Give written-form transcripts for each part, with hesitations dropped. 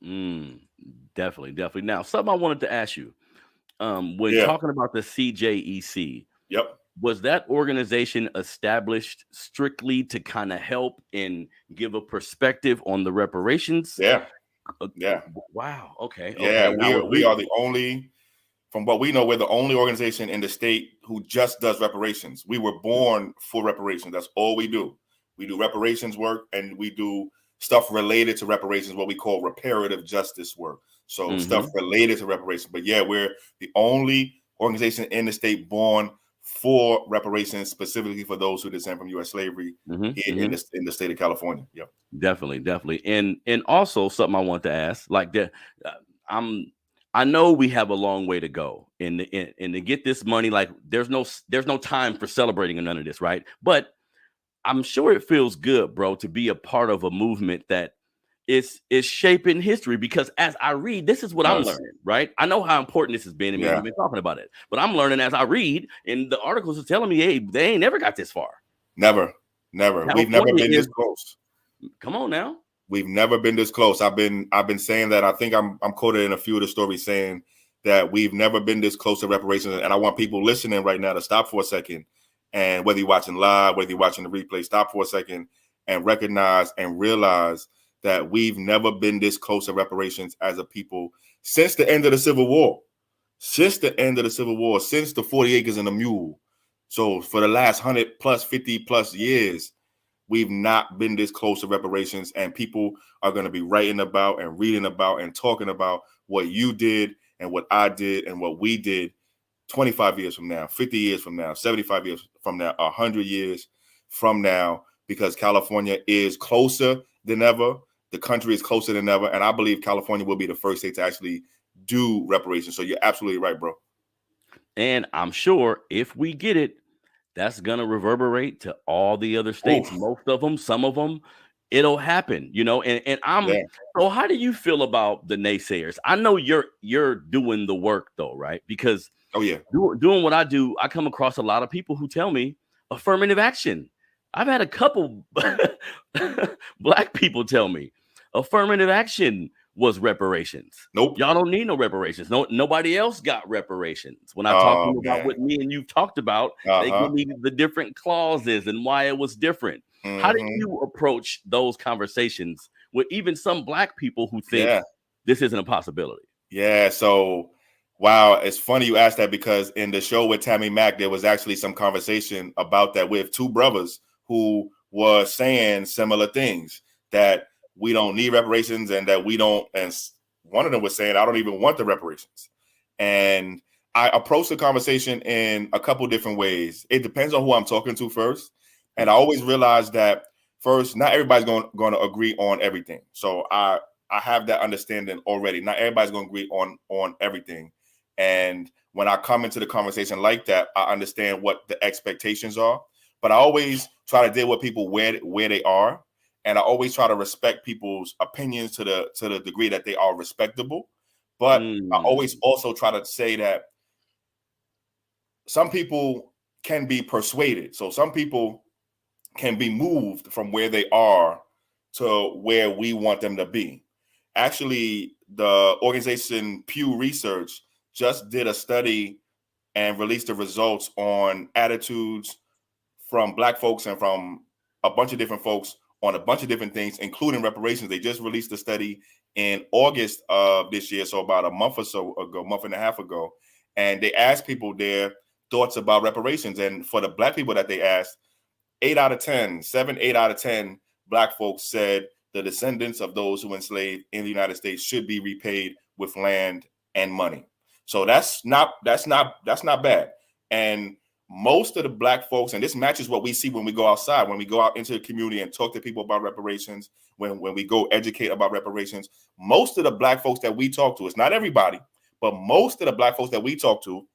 Mm, definitely. Now, something I wanted to ask you, when Yeah. talking about the CJEC, Yep. was that organization established strictly to kind of help and give a perspective on the reparations? Yeah. Uh, Yeah. wow. Okay. Yeah. Now, was We are the only, from what we know, we're the only organization in the state who just does reparations. We were born for reparations. That's all we do. We do reparations work, and we do stuff related to reparations, what we call reparative justice work. So stuff mm-hmm. related to reparations. But yeah, we're the only organization in the state born for reparations, specifically for those who descend from U.S. slavery here Mm-hmm. in the state of California. Yep. Definitely. And also something I want to ask, like that, I'm I know we have a long way to go, and to get this money, like there's no time for celebrating or none of this, right? But I'm sure it feels good, bro, to be a part of a movement that is shaping history. Because as I read, this is what I'm Yes. learning, right? I know how important this has been. I mean, Yeah. we've been talking about it, but I'm learning as I read, and the articles are telling me, hey, they ain't never got this far. Never. Never. We've never California been is. this close. Come on now. We've never been this close. I've been saying that. I think I'm quoted in a few of the stories saying that we've never been this close to reparations. And I want people listening right now to stop for a second. And whether you're watching live, whether you're watching the replay, stop for a second and recognize and realize that we've never been this close to reparations as a people since the end of the Civil War. Since the end of the Civil War, since the 40 acres and a mule. So for the last 100 plus 50 plus years, we've not been this close to reparations, and people are going to be writing about and reading about and talking about what you did and what I did and what we did 25 years from now, 50 years from now, 75 years from now, 100 years from now, because California is closer than ever. The country is closer than ever. And I believe California will be the first state to actually do reparations. So you're absolutely right, bro. And I'm sure if we get it, that's gonna reverberate to all the other states. Oof. Most of them, some of them, it'll happen, And I'm Yeah. so. How do you feel about the naysayers? I know you're doing the work though, right? Because Oh, yeah. doing what I do, I come across a lot of people who tell me affirmative action. I've had a couple black people tell me affirmative action was reparations. Nope. Y'all don't need no reparations. Nobody else got reparations. When I talk to Oh, them about man. what me and you've talked about, they give Uh-huh. me the different clauses and why it was different. How do Mm-hmm. you approach those conversations with even some black people who think Yeah. this isn't a possibility? Yeah. So, wow, it's funny you asked that, because in the show with Tammy Mack, there was actually some conversation about that with two brothers who were saying similar things, that we don't need reparations and that we don't. And one of them was saying, I don't even want the reparations. And I approach the conversation in a couple different ways. It depends on who I'm talking to first. And I always realize that first, not everybody's going to agree on everything. So I have that understanding already. Not everybody's going to agree on everything. And when I come into the conversation like that, I understand what the expectations are. But I always try to deal with people where they are, and I always try to respect people's opinions to the degree that they are respectable. But I always Mm, also try to say that some people can be persuaded. So some people can be moved from where they are to where we want them to be. Actually, the organization Pew Research just did a study and released the results on attitudes from Black folks and from a bunch of different folks on a bunch of different things, including reparations. They just released a study in August of this year, so about a month or so ago, month and a half ago, and they asked people their thoughts about reparations. And for the Black people that they asked, 8 out of 10 Black folks said the descendants of those who enslaved in the United States should be repaid with land and money. So that's not bad. And most of the Black folks, and this matches what we see when we go outside, when we go out into the community and talk to people about reparations, when we go educate about reparations, most of the Black folks that we talk to, it's not everybody, but most of the Black folks that we talk to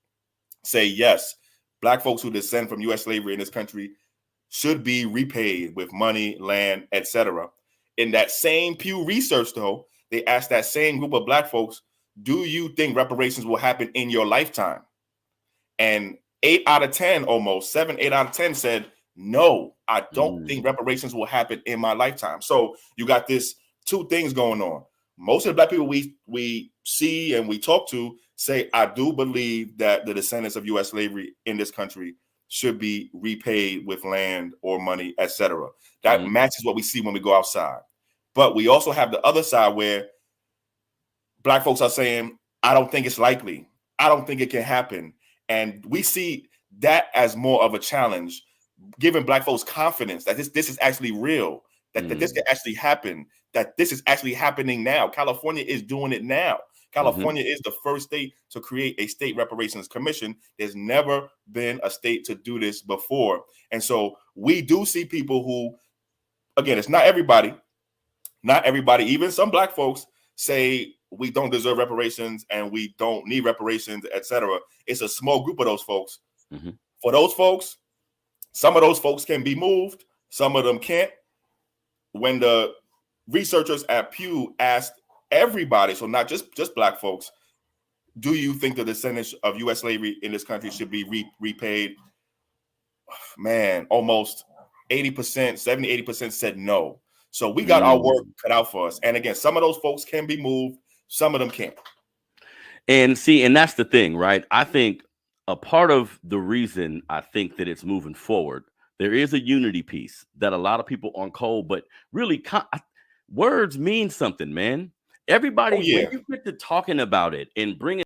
say yes, Black folks who descend from U.S. slavery in this country should be repaid with money, land, etc. In that same Pew Research, though, they asked that same group of Black folks, do you think reparations will happen in your lifetime? And 8 out of 10, almost 8 out of 10 said, no, I don't think mm, reparations will happen in my lifetime. So you got this two things going on. most of the black people we see and we talk to say, I do believe that the descendants of U.S. slavery in this country should be repaid with land or money, etc. That matches what we see when we go outside. But we also have the other side where black folks are saying, I don't think it's likely. I don't think it can happen. And we see that as more of a challenge, giving black folks confidence that this is actually real, that this can actually happen, that this is actually happening now. California is doing it now. California is the first state to create a state reparations commission. There's never been a state to do this before. And so we do see people who, again, it's not everybody, even some black folks say we don't deserve reparations and we don't need reparations, etc. It's a small group of those folks. For those folks, some of those folks can be moved, some of them can't. When the researchers at Pew asked everybody, so not just black folks, do you think the descendants of U.S. slavery in this country should be repaid? Man, almost 80%, 70-80% said no. So we got our work cut out for us. And again, some of those folks can be moved, some of them can't. And see, and that's the thing, right? I think a part of the reason I think that it's moving forward, there is a unity piece that a lot of people on cold, but really words mean something, man. Everybody, when you get to talking about it and bringing